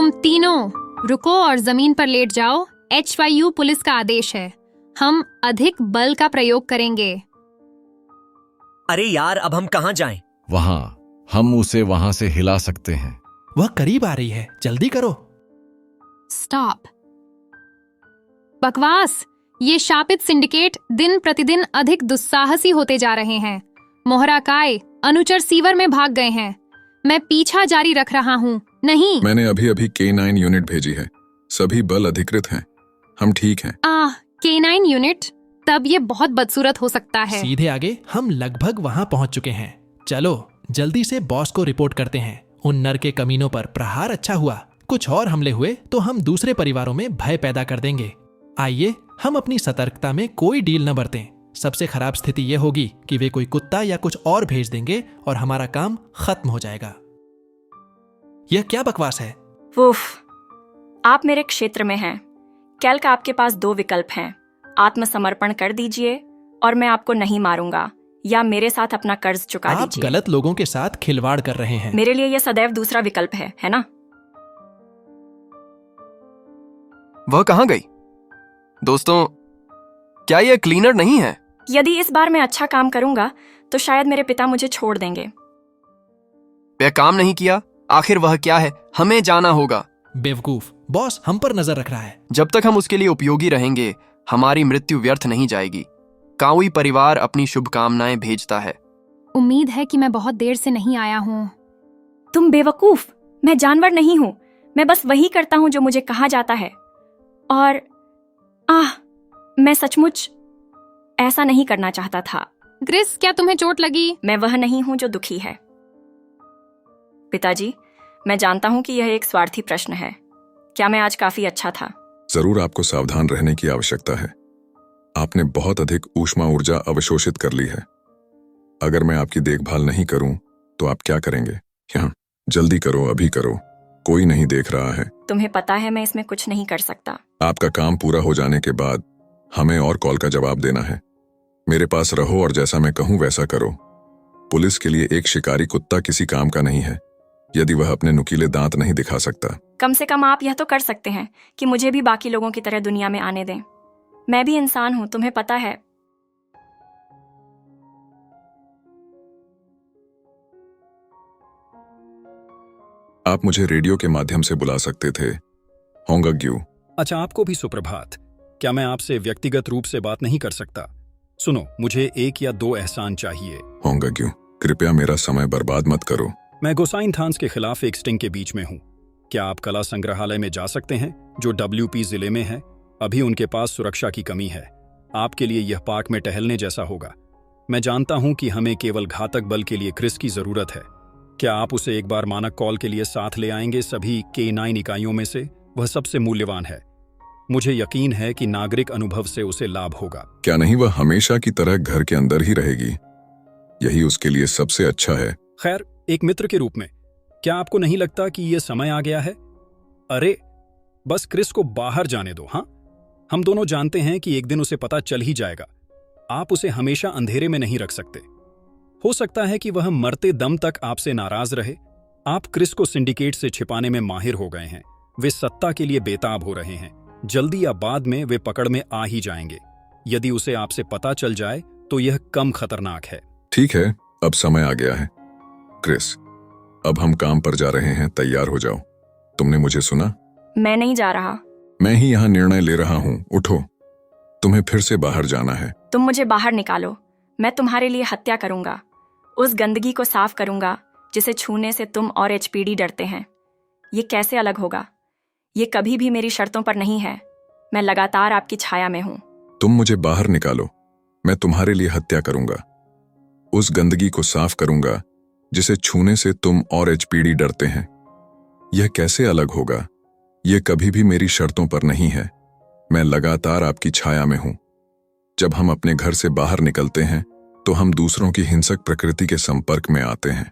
तुम तीनों रुको और जमीन पर लेट जाओ। HYU पुलिस का आदेश है। हम अधिक बल का प्रयोग करेंगे। अरे यार, अब हम कहाँ जाएं? वहां हम उसे वहां से हिला सकते हैं। वह करीब आ रही है, जल्दी करो। स्टॉप। बकवास। ये शापित सिंडिकेट दिन प्रतिदिन अधिक दुस्साहसी होते जा रहे हैं। मोहरा काय अनुचर सीवर में भाग गए हैं। मैं पीछा जारी रख रहा हूँ। नहीं, मैंने अभी K9 यूनिट भेजी है। सभी बल अधिकृत हैं। हम ठीक हैं। K9 unit? तब ये बहुत बदसूरत हो सकता है। सीधे आगे, हम लगभग वहां पहुंच चुके हैं। चलो जल्दी से बॉस को रिपोर्ट करते हैं। उन नर के कमीनों पर प्रहार अच्छा हुआ। कुछ और हमले हुए तो हम दूसरे परिवारों में भय पैदा कर देंगे। आइए हम अपनी सतर्कता में कोई डील न बरतें। सबसे खराब स्थिति यह होगी कि वे कोई कुत्ता या कुछ और भेज देंगे और हमारा काम खत्म हो जाएगा। यह क्या बकवास है? उफ, आप मेरे क्षेत्र में हैं। कैल्क, आपके पास 2 विकल्प हैं। आत्मसमर्पण कर दीजिए और मैं आपको नहीं मारूंगा, या मेरे साथ अपना कर्ज चुका आप दीजिए। गलत लोगों के साथ खिलवाड़ कर रहे हैं। मेरे लिए यह सदैव दूसरा विकल्प है ना? वह कहाँ गई? दोस्तों, क्या यह क्लीनर नहीं है? यदि इस बार मैं अच्छा काम करूंगा तो शायद मेरे पिता मुझे छोड़ देंगे। वह काम नहीं किया, आखिर वह क्या है? हमें जाना होगा। बेवकूफ, बॉस हम पर नजर रख रहा है। जब तक हम उसके लिए उपयोगी रहेंगे, हमारी मृत्यु व्यर्थ नहीं जाएगी। काउई परिवार अपनी शुभकामनाएं भेजता है। उम्मीद है कि मैं बहुत देर से नहीं आया हूँ। तुम बेवकूफ, मैं जानवर नहीं हूँ। मैं बस वही करता हूँ जो मुझे कहा जाता है। और मैं सचमुच ऐसा नहीं करना चाहता था। ग्रिस, क्या तुम्हें चोट लगी? मैं वह नहीं हूं जो दुखी है। पिताजी, मैं जानता हूं कि यह एक स्वार्थी प्रश्न है। क्या मैं आज काफी अच्छा था? जरूर आपको सावधान रहने की आवश्यकता है। आपने बहुत अधिक ऊष्मा ऊर्जा अवशोषित कर ली है। अगर मैं आपकी देखभाल नहीं करूं तो आप क्या करेंगे? यहाँ जल्दी करो, अभी करो, कोई नहीं देख रहा है। तुम्हें पता है मैं इसमें कुछ नहीं कर सकता। आपका काम पूरा हो जाने के बाद हमें और कॉल का जवाब देना है। मेरे पास रहो और जैसा मैं कहूं वैसा करो। पुलिस के लिए एक शिकारी कुत्ता किसी काम का नहीं है, यदि वह अपने नुकीले दांत नहीं दिखा सकता। कम से कम आप यह तो कर सकते हैं कि मुझे भी बाकी लोगों की तरह दुनिया में आने दें। मैं भी इंसान हूं, तुम्हें पता है। आप मुझे रेडियो के माध्यम से बुला सकते थे। होंगग्यू। अच्छा, आपको भी सुप्रभात। क्या मैं आपसे व्यक्तिगत रूप से बात नहीं कर सकता? सुनो, मुझे 1 या 2 एहसान चाहिए। होंगग्यू, कृपया मेरा समय बर्बाद मत करो। मैं गोसाइन थान्स के खिलाफ एक स्टिंग के बीच में हूँ। क्या आप कला संग्रहालय में जा सकते हैं, जो WP जिले में है? अभी उनके पास सुरक्षा की कमी है। आपके लिए यह पार्क में टहलने जैसा होगा। मैं जानता हूं कि हमें केवल घातक बल के लिए क्रिस की जरूरत है। क्या आप उसे एक बार मानक कॉल के लिए साथ ले आएंगे? सभी K9 इकाइयों में से वह सबसे मूल्यवान है। मुझे यकीन है कि नागरिक अनुभव से उसे लाभ होगा। क्या नहीं वह हमेशा की तरह घर के अंदर ही रहेगी? यही उसके लिए सबसे अच्छा है। खैर, एक मित्र के रूप में, क्या आपको नहीं लगता कि यह समय आ गया है? अरे, बस क्रिस को बाहर जाने दो। हाँ, हम दोनों जानते हैं कि एक दिन उसे पता चल ही जाएगा। आप उसे हमेशा अंधेरे में नहीं रख सकते। हो सकता है कि वह मरते दम तक आपसे नाराज रहे। आप क्रिस को सिंडिकेट से छिपाने में माहिर हो गए हैं। वे सत्ता के लिए बेताब हो रहे हैं। जल्दी या बाद में वे पकड़ में आ ही जाएंगे। यदि उसे आपसे पता चल जाए तो यह कम खतरनाक है। ठीक है, अब समय आ गया है। क्रिस, अब हम काम पर जा रहे हैं, तैयार हो जाओ। तुमने मुझे सुना? मैं नहीं जा रहा। मैं ही यहाँ निर्णय ले रहा हूँ। उठो, तुम्हें फिर से बाहर जाना है। तुम मुझे बाहर निकालो, मैं तुम्हारे लिए हत्या करूंगा। उस गंदगी को साफ करूंगा जिसे छूने से तुम और HPD डरते हैं। ये कैसे अलग होगा? ये कभी भी मेरी शर्तों पर नहीं है। मैं लगातार आपकी छाया में हूं। तुम मुझे बाहर निकालो, मैं तुम्हारे लिए हत्या करूंगा। उस गंदगी को साफ करूंगा जिसे छूने से तुम और HPD डरते हैं। यह कैसे अलग होगा? यह कभी भी मेरी शर्तों पर नहीं है। मैं लगातार आपकी छाया में हूं। जब हम अपने घर से बाहर निकलते हैं तो हम दूसरों की हिंसक प्रकृति के संपर्क में आते हैं।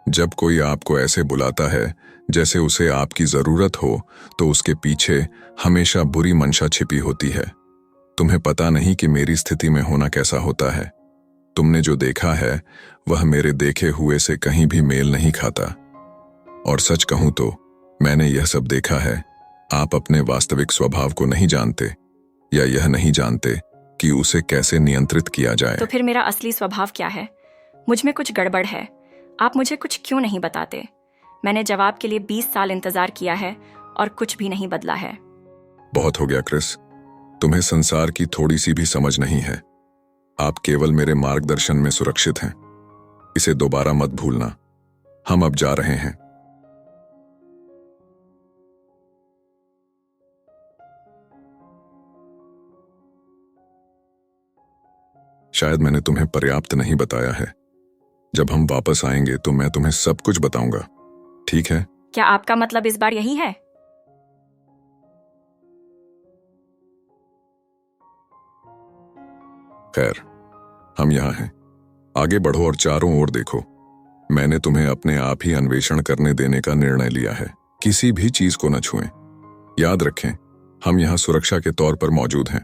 जब कोई आपको ऐसे बुलाता है जैसे उसे आपकी जरूरत हो, तो उसके पीछे हमेशा बुरी मंशा छिपी होती है। तुम्हें पता नहीं कि मेरी स्थिति में होना कैसा होता है। तुमने जो देखा है वह मेरे देखे हुए से कहीं भी मेल नहीं खाता। और सच कहूं तो मैंने यह सब देखा है। आप अपने वास्तविक स्वभाव को नहीं जानते, या यह नहीं जानते कि उसे कैसे नियंत्रित किया जाए। तो फिर मेरा असली स्वभाव क्या है? मुझ में कुछ गड़बड़ है। आप मुझे कुछ क्यों नहीं बताते? मैंने जवाब के लिए 20 साल इंतजार किया है और कुछ भी नहीं बदला है। बहुत हो गया क्रिस, तुम्हें संसार की थोड़ी सी भी समझ नहीं है। आप केवल मेरे मार्गदर्शन में सुरक्षित हैं। इसे दोबारा मत भूलना। हम अब जा रहे हैं। शायद मैंने तुम्हें पर्याप्त नहीं बताया है। जब हम वापस आएंगे तो मैं तुम्हें सब कुछ बताऊंगा, ठीक है? क्या आपका मतलब इस बार यही है? खैर, हम यहाँ हैं। आगे बढ़ो और चारों ओर देखो। मैंने तुम्हें अपने आप ही अन्वेषण करने देने का निर्णय लिया है। किसी भी चीज को न छुएं। याद रखें, हम यहाँ सुरक्षा के तौर पर मौजूद हैं।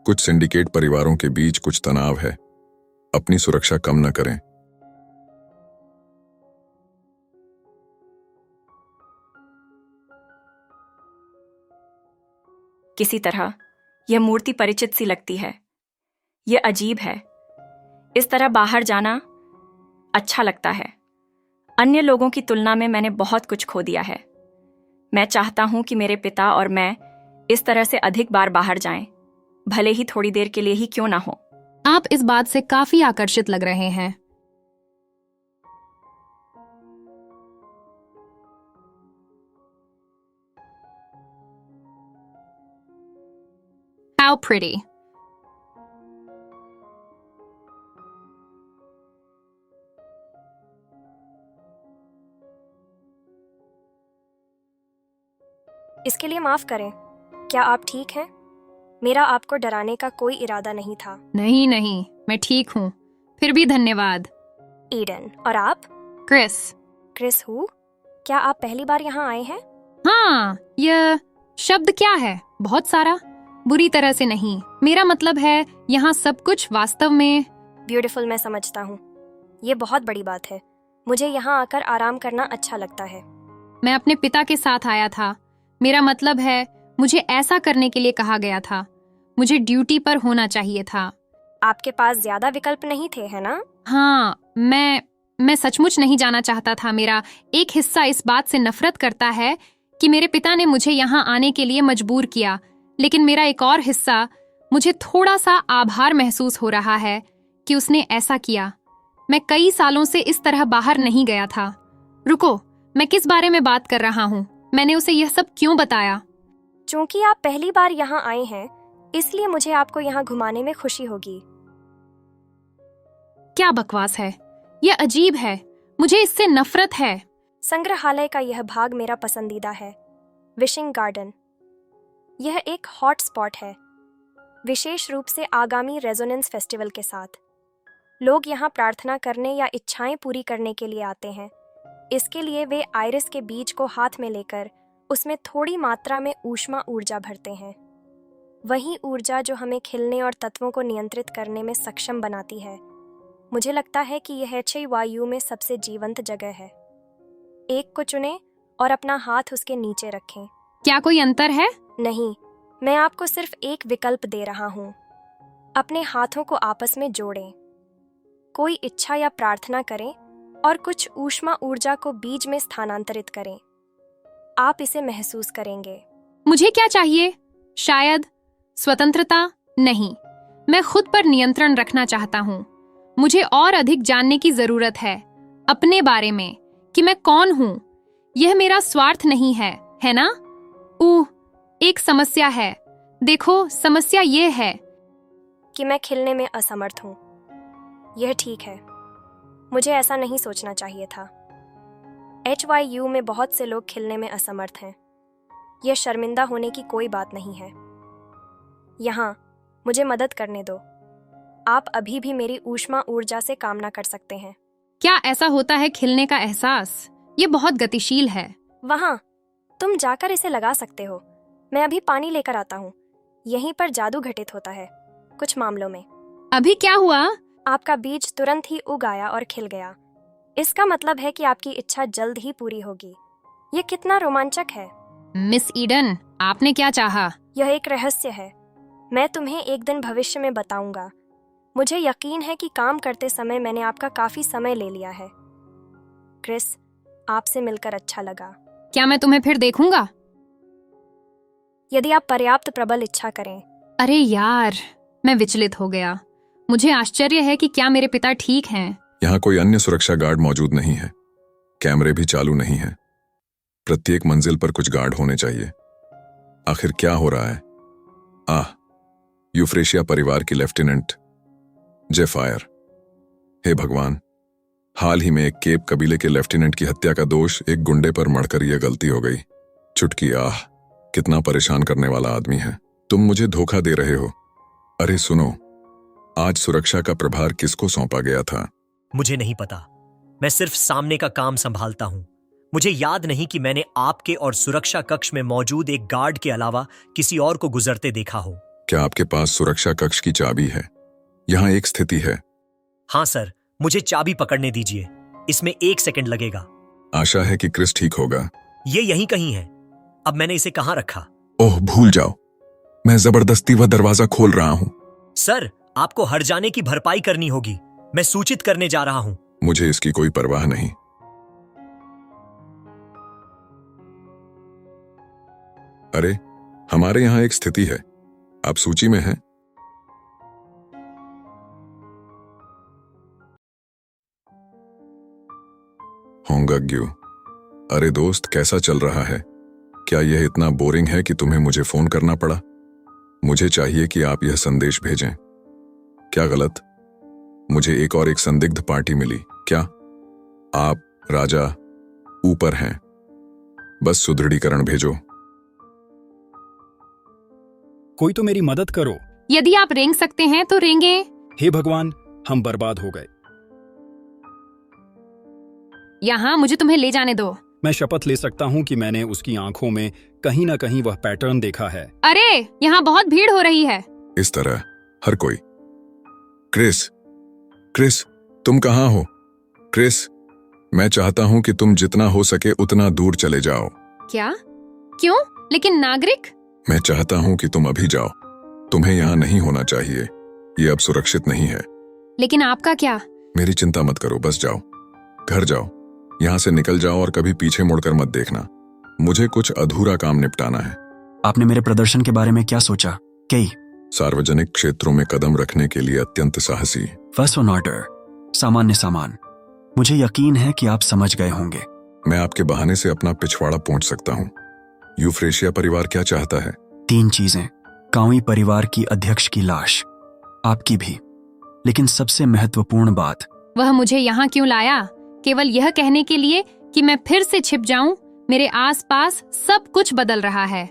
कुछ सिंडिकेट परिवारों के बीच कुछ तनाव है। अपनी सुरक्षा कम न करें। किसी तरह यह मूर्ति परिचित सी लगती है। यह अजीब है। इस तरह बाहर जाना अच्छा लगता है। अन्य लोगों की तुलना में मैंने बहुत कुछ खो दिया है। मैं चाहता हूं कि मेरे पिता और मैं इस तरह से अधिक बार बाहर जाएं, भले ही थोड़ी देर के लिए ही क्यों ना हो। आप इस बात से काफी आकर्षित लग रहे हैं। How pretty. इसके लिए माफ करें। क्या आप ठीक हैं? मेरा आपको डराने का कोई इरादा नहीं था। नहीं नहीं, मैं ठीक हूँ। फिर भी धन्यवाद। ईडन, और आप? क्रिस। Chris who? क्या आप पहली बार यहाँ आए हैं? हाँ, यह शब्द क्या है? बहुत सारा? बुरी तरह से नहीं। मेरा मतलब है यहाँ सब कुछ वास्तव में ब्यूटीफुल, मैं समझता हूँ। ये बहुत बड़ी बात है। मुझे यहाँ आकर आराम करना अच्छा लगता है। मैं अपने पिता के साथ आया था। मेरा मतलब है मुझे ऐसा करने के लिए कहा गया था। मुझे ड्यूटी पर होना चाहिए था। आपके पास ज्यादा विकल्प नहीं थे, है ना? हाँ, मैं सचमुच नहीं जाना चाहता था। मेरा एक हिस्सा इस बात से नफरत करता है कि मेरे पिता ने मुझे यहाँ आने के लिए मजबूर किया, लेकिन मेरा एक और हिस्सा मुझे थोड़ा सा आभार महसूस हो रहा है कि उसने ऐसा किया। मैं कई सालों से इस तरह बाहर नहीं गया था। रुको, मैं किस बारे में बात कर रहा हूँ? मैंने उसे यह सब क्यों बताया? चूंकि आप पहली बार यहाँ आए हैं, इसलिए मुझे आपको यहाँ घुमाने में खुशी होगी। क्या बकवास है? यह अजीब है। मुझे इससे नफरत है। संग्रहालय का यह भाग मेरा पसंदीदा है। Wishing garden. यह एक हॉट स्पॉट है, विशेष रूप से आगामी रेजोनेंस फेस्टिवल के साथ। लोग यहाँ प्रार्थना करने या इच्छाएं पूरी करने के लिए आते हैं। इसके लिए वे आइरिस के बीज को हाथ में लेकर उसमें थोड़ी मात्रा में ऊष्मा ऊर्जा भरते हैं। वही ऊर्जा जो हमें खिलने और तत्वों को नियंत्रित करने में सक्षम बनाती है। मुझे लगता है कि यह HYU में सबसे जीवंत जगह है। एक को चुनें और अपना हाथ उसके नीचे रखें। क्या कोई अंतर है? नहीं, मैं आपको सिर्फ एक विकल्प दे रहा हूँ। अपने हाथों को आपस में जोड़ें, कोई इच्छा या प्रार्थना करें और कुछ ऊष्मा ऊर्जा को बीज में स्थानांतरित करें। आप इसे महसूस करेंगे। मुझे क्या चाहिए? शायद स्वतंत्रता? नहीं, मैं खुद पर नियंत्रण रखना चाहता हूँ। मुझे और अधिक जानने की जरूरत है अपने बारे में, कि मैं कौन हूँ। यह मेरा स्वार्थ नहीं है ना? एक समस्या है। देखो, समस्या ये है कि मैं खिलने में असमर्थ हूँ। यह ठीक है। मुझे ऐसा नहीं सोचना चाहिए था। HYU में बहुत से लोग खिलने में असमर्थ हैं। यह शर्मिंदा होने की कोई बात नहीं है। यहाँ मुझे मदद करने दो। आप अभी भी मेरी ऊष्मा ऊर्जा से कामना कर सकते हैं। क्या ऐसा होता है खिलने का एहसास? ये बहुत गतिशील है। वहाँ तुम जाकर इसे लगा सकते हो। मैं अभी पानी लेकर आता हूँ। यहीं पर जादू घटित होता है कुछ मामलों में। अभी क्या हुआ? आपका बीज तुरंत ही उग आया और खिल गया। इसका मतलब है कि आपकी इच्छा जल्द ही पूरी होगी। ये कितना रोमांचक है। मिस ईडन, आपने क्या चाहा? यह एक रहस्य है। मैं तुम्हें एक दिन भविष्य में बताऊंगा। मुझे यकीन है कि काम करते समय मैंने आपका काफी समय ले लिया है। क्रिस, आपसे मिलकर अच्छा लगा। क्या मैं तुम्हें फिर देखूंगा? यदि आप पर्याप्त प्रबल इच्छा करें। अरे यार, मैं विचलित हो गया। मुझे आश्चर्य है कि क्या मेरे पिता ठीक हैं। यहाँ कोई अन्य सुरक्षा गार्ड मौजूद नहीं है। कैमरे भी चालू नहीं है। प्रत्येक मंजिल पर कुछ गार्ड होने चाहिए। आखिर क्या हो रहा है? यूफ्रेशिया परिवार की लेफ्टिनेंट जेफायर। हे भगवान, हाल ही में एक केप कबीले के लेफ्टिनेंट की हत्या का दोष एक गुंडे पर मढ़कर यह गलती हो गई। चुटकी, कितना परेशान करने वाला आदमी है। तुम मुझे धोखा दे रहे हो। अरे सुनो, आज सुरक्षा का प्रभार किसको सौंपा गया था? मुझे नहीं पता। मैं सिर्फ सामने का काम संभालता हूं। मुझे याद नहीं कि मैंने आपके और सुरक्षा कक्ष में मौजूद एक गार्ड के अलावा किसी और को गुजरते देखा हो। क्या आपके पास सुरक्षा कक्ष की चाबी है? यहाँ एक स्थिति है। हाँ सर, मुझे चाबी पकड़ने दीजिए। इसमें 1 सेकंड लगेगा। आशा है कि क्रिस ठीक होगा। ये यहीं कहीं है। अब मैंने इसे कहाँ रखा? ओह, भूल जाओ। मैं जबरदस्ती वह दरवाजा खोल रहा हूं। सर, आपको हर जाने की भरपाई करनी होगी। मैं सूचित करने जा रहा हूं। मुझे इसकी कोई परवाह नहीं। अरे, हमारे यहाँ एक स्थिति है। आप सूची में हैं? होंगग्यू। अरे दोस्त, कैसा चल रहा है? क्या यह इतना बोरिंग है कि तुम्हें मुझे फोन करना पड़ा? मुझे चाहिए कि आप यह संदेश भेजें। क्या गलत? मुझे एक संदिग्ध पार्टी मिली। क्या आप राजा ऊपर हैं? बस सुदृढ़ीकरण भेजो। कोई तो मेरी मदद करो। यदि आप रेंग सकते हैं तो रेंगे। हे भगवान, हम बर्बाद हो गए। यहाँ मुझे तुम्हें ले जाने दो। मैं शपथ ले सकता हूँ कि मैंने उसकी आंखों में कहीं ना कहीं वह पैटर्न देखा है। अरे, यहाँ बहुत भीड़ हो रही है। इस तरह हर कोई। क्रिस, क्रिस, तुम कहाँ हो? क्रिस, मैं चाहता हूँ कि तुम जितना हो सके उतना दूर चले जाओ। क्या? क्यों? लेकिन नागरिक? मैं चाहता हूँ कि तुम अभी जाओ। तुम्हें यहाँ नहीं होना चाहिए। ये अब सुरक्षित नहीं है। लेकिन आपका क्या? मेरी चिंता मत करो, बस जाओ, घर जाओ, यहाँ से निकल जाओ और कभी पीछे मुड़कर मत देखना। मुझे कुछ अधूरा काम निपटाना है। आपने मेरे प्रदर्शन के बारे में क्या सोचा? कई सार्वजनिक क्षेत्रों में कदम रखने के लिए अत्यंत साहसी। फर्स्ट ऑन ऑर्डर, सामान्य सामान। मुझे यकीन है कि आप समझ गए होंगे। मैं आपके बहाने से अपना पिछवाड़ा पहुंच सकता हूँ। यूफ्रेशिया परिवार क्या चाहता है? 3 चीजें। काउई परिवार की अध्यक्ष की लाश, आपकी भी, लेकिन सबसे महत्वपूर्ण बात, वह मुझे यहाँ क्यों लाया? केवल यह कहने के लिए कि मैं फिर से छिप जाऊं? मेरे आसपास सब कुछ बदल रहा है।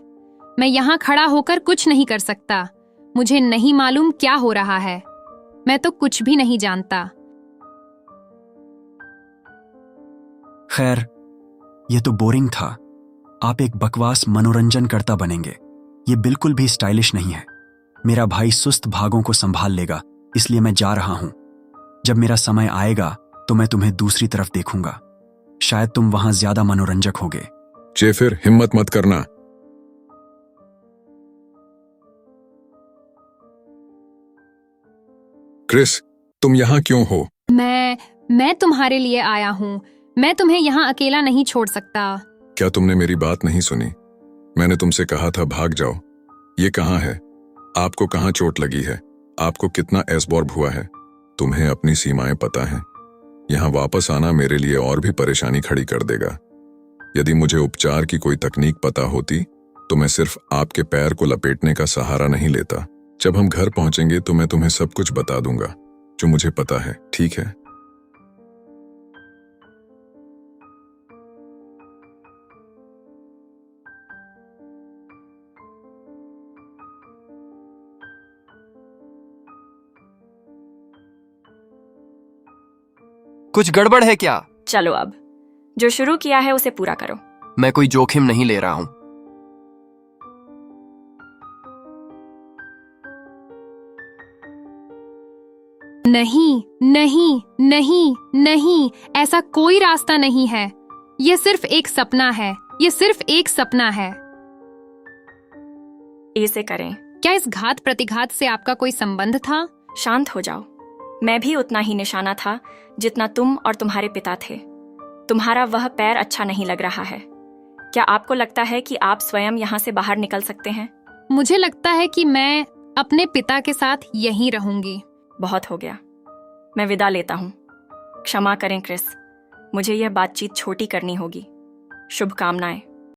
मैं यहाँ खड़ा होकर कुछ नहीं कर सकता। मुझे नहीं मालूम क्या हो रहा है। मैं तो कुछ भी नहीं जानता। खैर, यह तो बोरिंग था। आप एक बकवास मनोरंजनकर्ता बनेंगे। ये बिल्कुल भी स्टाइलिश नहीं है। मेरा भाई सुस्त भागों को संभाल लेगा, इसलिए मैं जा रहा हूं। जब मेरा समय आएगा तो मैं तुम्हें दूसरी तरफ देखूंगा। शायद तुम वहां ज्यादा मनोरंजक होगे। फिर हिम्मत मत करना। क्रिस, तुम यहाँ क्यों हो? मैं तुम्हारे लिए आया हूँ। मैं तुम्हें यहाँ अकेला नहीं छोड़ सकता। क्या तुमने मेरी बात नहीं सुनी? मैंने तुमसे कहा था भाग जाओ। ये कहाँ है? आपको कहाँ चोट लगी है? आपको कितना एसबॉर्ब हुआ है? तुम्हें अपनी सीमाएं पता हैं। यहाँ वापस आना मेरे लिए और भी परेशानी खड़ी कर देगा। यदि मुझे उपचार की कोई तकनीक पता होती तो मैं सिर्फ आपके पैर को लपेटने का सहारा नहीं लेता। जब हम घर पहुंचेंगे तो मैं तुम्हें सब कुछ बता दूंगा जो मुझे पता है, ठीक है? कुछ गड़बड़ है क्या? चलो अब जो शुरू किया है उसे पूरा करो। मैं कोई जोखिम नहीं ले रहा हूं। नहीं, नहीं, नहीं, नहीं, ऐसा कोई रास्ता नहीं है। यह सिर्फ एक सपना है। ये सिर्फ एक सपना है। ऐसे करें। क्या इस घात प्रतिघात से आपका कोई संबंध था? शांत हो जाओ। मैं भी उतना ही निशाना था जितना तुम और तुम्हारे पिता थे। तुम्हारा वह पैर अच्छा नहीं लग रहा है। क्या आपको लगता है कि आप स्वयं यहाँ से बाहर निकल सकते हैं? मुझे लगता है कि मैं अपने पिता के साथ यहीं रहूंगी। बहुत हो गया, मैं विदा लेता हूँ। क्षमा करें क्रिस, मुझे यह बातचीत छोटी करनी होगी। शुभकामनाएं।